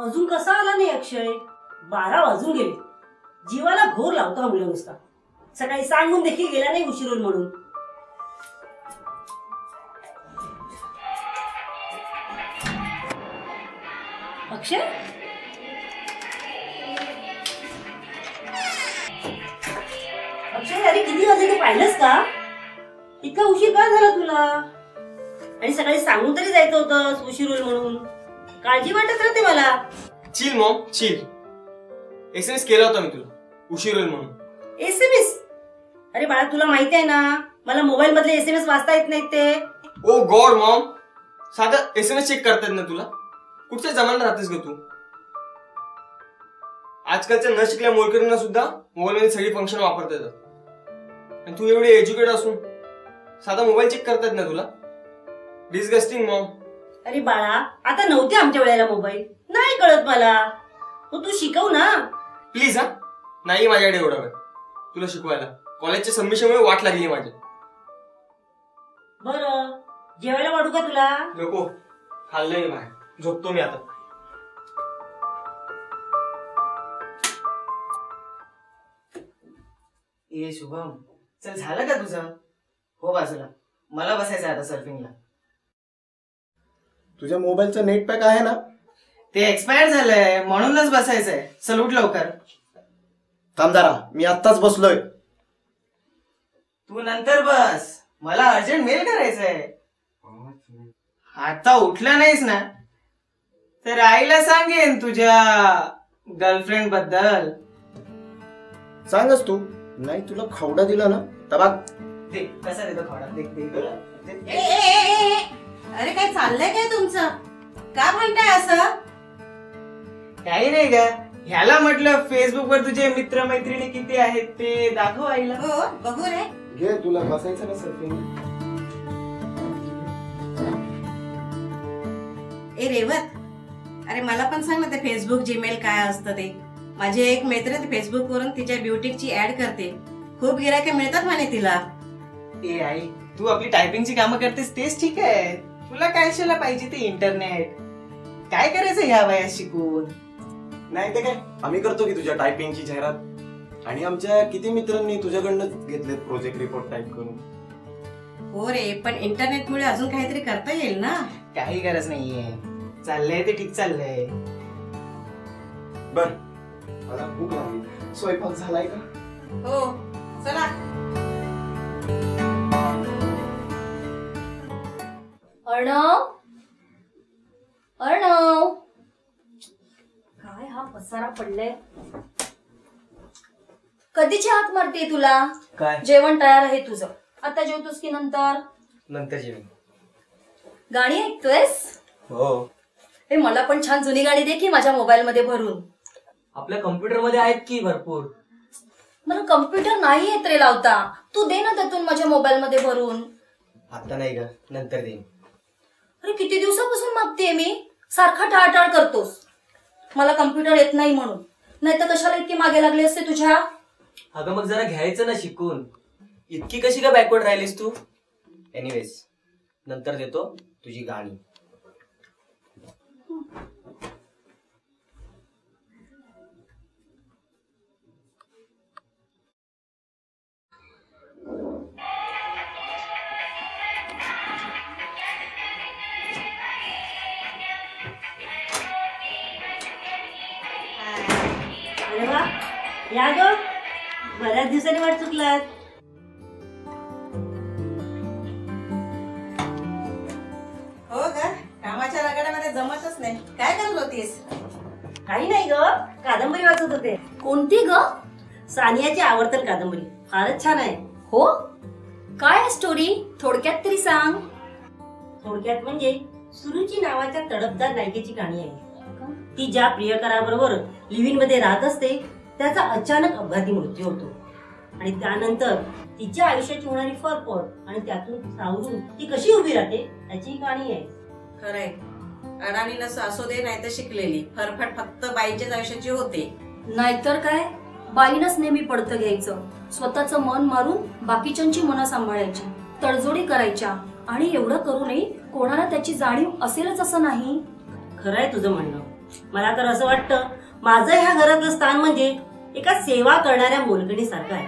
अजून कसा आला नाही अक्षय? 12 वाजून गेले. जीवाला घोर लावतो हा मुलं नुसता. सकाळी सांगून देखील गेला नाही उशीर होईल म्हणून. अक्षय अक्षय, अरे किती वाजले ते पाहिलंस का? इतका उशीर का झाला तुला? आणि सकाळी सांगून तरी जायचं होतं उशीर होईल म्हणून. काळजी वाटत राहते मला. Chill Maugham chill. एसएमएस केला होता मी तुला उशीर होईल म्हणून. एसएमएस? अरे बाळा, तुला माहिती आहे ना मला मोबाईल मधले एसएमएस वाचता येत नाहीत ते. ओ गॉड मॉम, साधा एसएमएस चेक करता येत ना तुला? कुठच्या जमान्यात राहतेस ग तू? आजकालच्या न शिकल्या मोलकरींना सुद्धा मोबाईल मध्ये सगळी फंक्शन वापरता येतात. आणि तू एवढी एज्युकेट असून साधा मोबाईल चेक करता येत ना तुला? Disgusting Maugham. अरे बाळा, आता नव्हते आमच्या वेळेला मोबाईल, नाही कळत मला. तू शिकव ना प्लीज. हा नाही माझ्याकडे एवढा वेळ तुला शिकवायला. कॉलेजच्या सबमिशनमुळे वाट लागली माझी. बरं, जेवायला वाढू का तुला? नको, खाल्लंय बाहेर. झोपतो मी आता. ए शुभम, चल झालं का तुझं? हो बाजूला, मला बसायचं आता सर्फिंगला. तुझ्या मोबाईलचं नेट पॅक आहे ना? ते एक्सपायर झालंय म्हणूनच बसायचंय. चल उठ लवकर. थांब जरा, मी आत्ताच बसलोय. तू नंतर बस, मला अर्जंट मेल करायचंय. आता उठला नाहीस ना तर आईला सांगेन तुझ्या गर्लफ्रेंड बद्दल. सांगच तू. नाही तुला खावडा दिला ना तबा. देख कसा देतो खावडा. देख देख. अरे काय चाललंय काय तुमचं? का म्हणताय असं? काही नाही का, ह्याला म्हटलं फेसबुक वर तुझे मित्र मैत्रिणी किती आहेत ते दाखव आईला. हो बघू रे. घे, तुला बसायचं ना सर्फिंग. ए रेवत, अरे मला पण सांग ना ते फेसबुक जीमेल काय असतं ते. माझी एक मैत्रीण फेसबुक वरून तिच्या ब्युटीची ऍड करते. खूप गिरायके मिळतात म्हणे तिला. ए आई, तू आपली टायपिंगची कामं करतेस तेच ठीक आहे. तुला कशाला पाहिजे ते इंटरनेट? काय करायचं ह्या वयात शिकून? नाही ते काय, आम्ही करतो की तुझ्या टायपिंगची जाहिरात. आणि आमच्या किती मित्रांनी तुझ्याकडनं घेतलेत प्रोजेक्ट रिपोर्ट टाईप करून. हो रे, पण इंटरनेटमुळे अजून काहीतरी करता येईल ना. काही गरज नाहीये. चाललंय ते ठीक चाललंय. बर, मला भूक लागली. स्वयंपाक झालाय का? हो, चला. अर्णव, अर्णव, काय हा पसारा पडलाय? कधीची हाक मारते तुला? काय? जेवण तयार आहे तुझं. आता जेवतोस की नंतर? नंतर जेवण. गाणी ऐकतोयस? हो. हे मला पण छान जुनी गाणी दे की माझ्या मोबाईल मध्ये भरून. आपल्या कम्प्युटर मध्ये आहेत की भरपूर. मला कम्प्युटर नाही येत रे लावता. तू दे ना त्यातून माझ्या मोबाईल मध्ये भरून. आता नाही ग, नंतर देईन. अरे किती दिवसापासून मागतेय मी. सारखा टाळटाळ करतोस. मला कम्प्युटर येत नाही म्हणून. नाही तर कशाला इतकी मागे लागले असते तुझ्या? अगं मग जरा घ्यायचं ना शिकून. इतकी कशी का बॅकवर्ड राहिलीस तू? एनिवेज, नंतर देतो तुझी गाणी. अरे वा, या ग, बऱ्याच दिवसांनी वाट चुकलात. हो ग, कामाच्या रगड्यामध्ये जमतच नाही. काय करत होतीस? काही नाही ग, कादंबरी वाचत होते. कोणती ग? सानियाची आवर्तन कादंबरी. फारच छान आहे. हो, काय स्टोरी? थोडक्यात तरी सांग. थोडक्यात म्हणजे सुरुची नावाच्या तडफदार नायिकेची कहाणी आहे. ती ज्या प्रियकराबरोबर लिव्हिंग मध्ये राहत असते त्याचा अचानक अपघाती मृत्यू होतो. आणि त्यानंतर तिच्या आयुष्याची होणारी फरफड आणि त्यातून सावरून ती कशी उभी राहते त्याची कहाणी आहे. खरंय, अडाणी नसं असू दे नाही तर शिकलेली फरफड फक्त बाईच्याच आयुष्याची होते. नाहीतर काय, बाईनच नेहमी पडतं घ्यायचं. स्वतःचं मन मारून बाकीच्यांची मनं सांभाळायची, तडजोडी करायच्या. आणि एवढं करूनही कोणाला त्याची जाणीव असेलच असं नाही. खरंय तुझं म्हणणं. मला तर असं वाटतं माझं ह्या घरातलं स्थान म्हणजे एका सेवा करणाऱ्या मोलकणीसारखं आहे.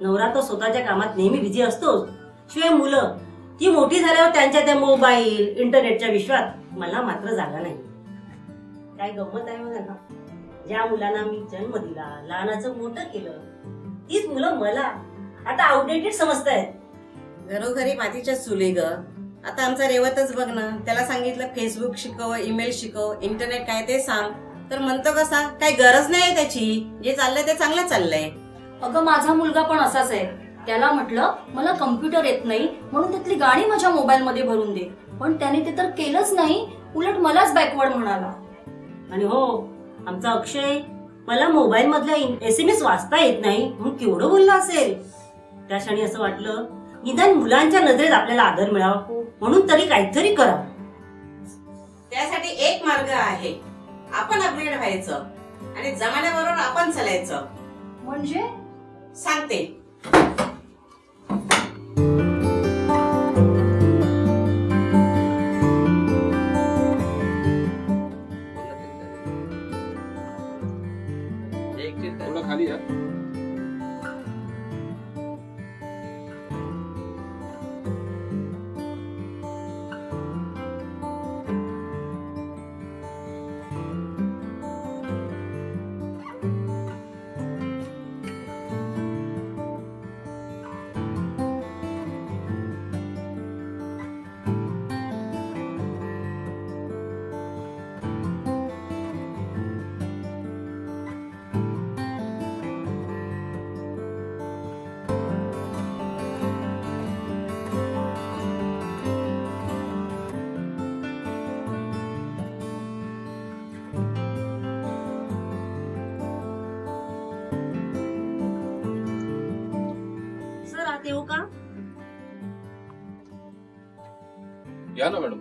नवरा तो स्वतःच्या कामात नेहमी बिझी असतोच, शिवाय मुलं ती मोठी झाल्यावर त्यांच्या त्या मोबाईल इंटरनेटच्या विश्वात मला मात्र जागा नाही. काय गंमत आहे बघा ना, ज्या मुलांना मी जन्म दिला, लहानाचं मोठं केलं, तीच मुलं मला आता आउटडेटेड समजतायत. घरोघरी मातीच्या चुली ग. आता आमचा रेवतच बघ ना, त्याला सांगितलं फेसबुक शिकव, ईमेल शिकव, इंटरनेट काय ते सांग, तर म्हणतो कसा काही गरज नाही त्याची, जे चाललंय ते चांगलं चाललंय. अगं माझा मुलगा पण असाच आहे. त्याला म्हटलं मला कम्प्युटर येत नाही म्हणून त्यातली गाणी माझ्या मोबाईल मध्ये भरून दे, पण त्याने ते तर केलंच नाही, उलट मलाच बॅकवर्ड म्हणाला. आणि हो, आमचा अक्षय मला मोबाईल मधल्या SMS वाचता येत नाही म्हणून केवढं बोलला असेल. त्या क्षणी असं वाटलं निदान मुलांच्या नजरेत आपल्याला आदर मिळावा म्हणून तरी काहीतरी करावं. त्यासाठी एक मार्ग आहे, आपण अपग्रेड व्हायचं आणि जमान्याबरोबर आपण चालायचं. म्हणजे सांगते. थोडं खाली या. येऊ का? या ना मॅडम.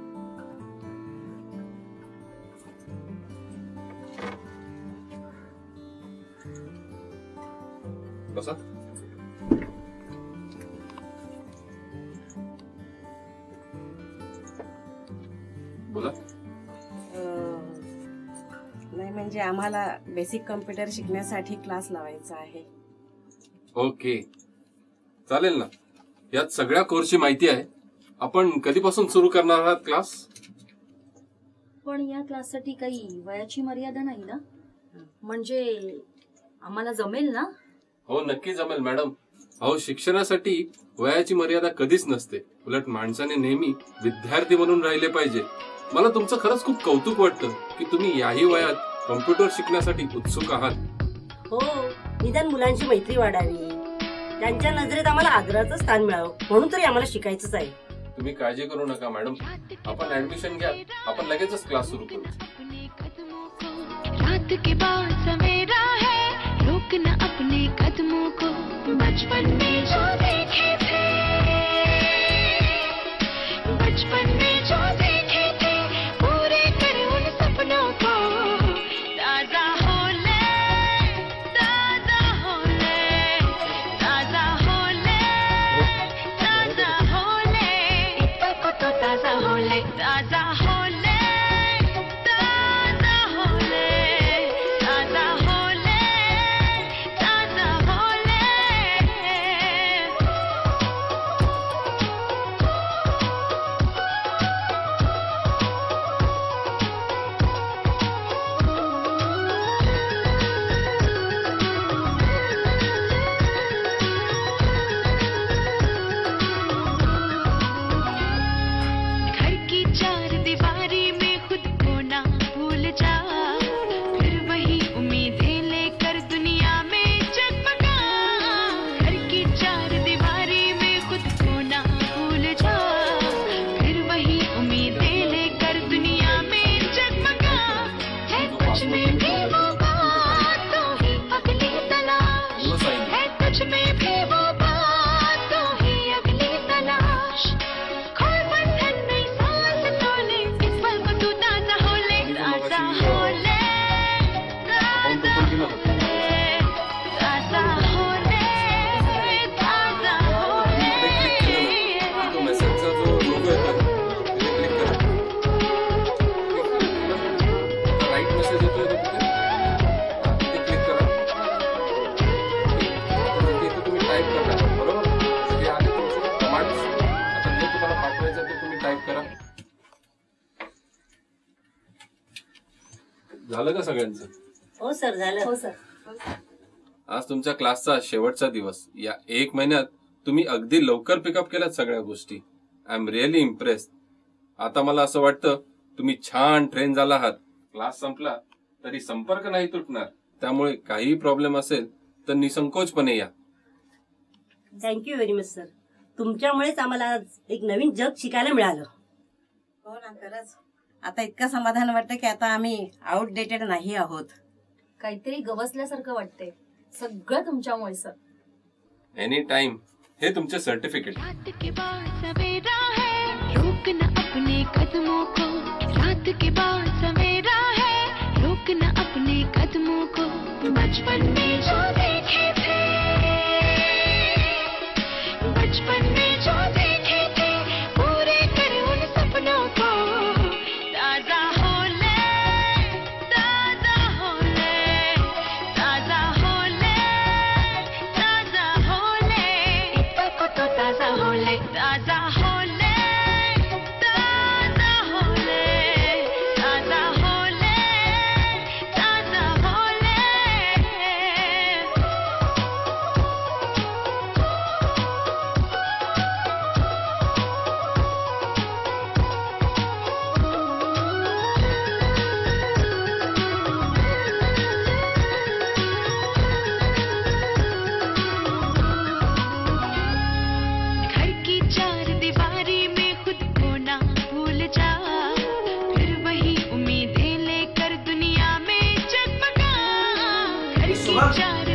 बसा. बोला. नाही म्हणजे आम्हाला बेसिक कम्प्युटर शिकण्यासाठी क्लास लावायचा आहे. ओके, चालेल ना. यात सगळ्या कोर्सची माहिती आहे. आपण कधीपासून सुरू करणार आहात क्लास? पण या क्लाससाठी काही वयाची मर्यादा नाही ना? म्हणजे आम्हाला जमेल ना? हो, नक्की जमेल मॅडम. अहो, शिक्षणासाठी वयाची मर्यादा कधीच नसते. उलट माणसाने नेहमी विद्यार्थी म्हणून राहिले पाहिजे. मला तुमचं खरंच खूप कौतुक वाटतं की तुम्ही याही वयात कम्प्युटर शिकण्यासाठी उत्सुक आहात. हो, निदान मुलांची मैत्री वाढावी, त्यांच्या नजरेत आम्हाला आदराचं स्थान मिळावं म्हणून तरी आम्हाला शिकायचंच आहे. तुम्ही काळजी करू नका मॅडम, आपण ऍडमिशन घ्या, आपण लगेचच क्लास सुरू करू. रात के बाद सवेरा है, रोकना अपने कदमों को, बचपन में जो देखे थे, बचपन में जो देखे थे, पूरे कर उन सपनों को, ताजा हो ले, ताजा हो ले, ताजा हो ले, ताजा हो ले, तो ताजा हो ले, ताजा हो ले, ताजा हो ले, ताजा हो ले. झालं का सगळ्यांचं? हो सर झालं. हो सर. आज तुमच्या क्लासचा शेवटचा दिवस. या 1 महिन्यात तुम्ही अगदी लवकर पिकअप केल्यात सगळ्या गोष्टी. I am really impressed. आता मला असं वाटतं तुम्ही छान ट्रेन झाला आहात. क्लास संपला तरी संपर्क नाही तुटणार. त्यामुळे काही प्रॉब्लेम असेल तर निसंकोचपणे या. Thank you very much sir. तुमच्यामुळेच आम्हाला आज एक नवीन जग शिकायला मिळालं. हो ना, खरंच आता इतकं समाधान वाटतं की आता आम्ही आउटडेटेड नाही आहोत. काहीतरी गवसल्यासारखं वाटतंय. सगळं तुमच्यामुळे सर. Any time. हे तुमचे सर्टिफिकेट. रात के बाद सवेरा है, रोकना अपने कदमों को. रात के बाद सवेरा है, रोकना अपने कदमों को. बचपन में जो देखे थे, बचपन में जो देखे थे, पूरे कर उन सपनों को. ताजा हो ले, ताजा हो ले, ताजा हो ले, ताजा हो ले. एक पल को तो ताजा हो ले, ताजा हो ले, ताजा हो ले, ताजा हो ले, ताजा हो ले. घर की चार दीवारी में खुद को ना भूल जा, फिर वही उम्मीदें लेकर दुनिया में जगमगा. घर की चार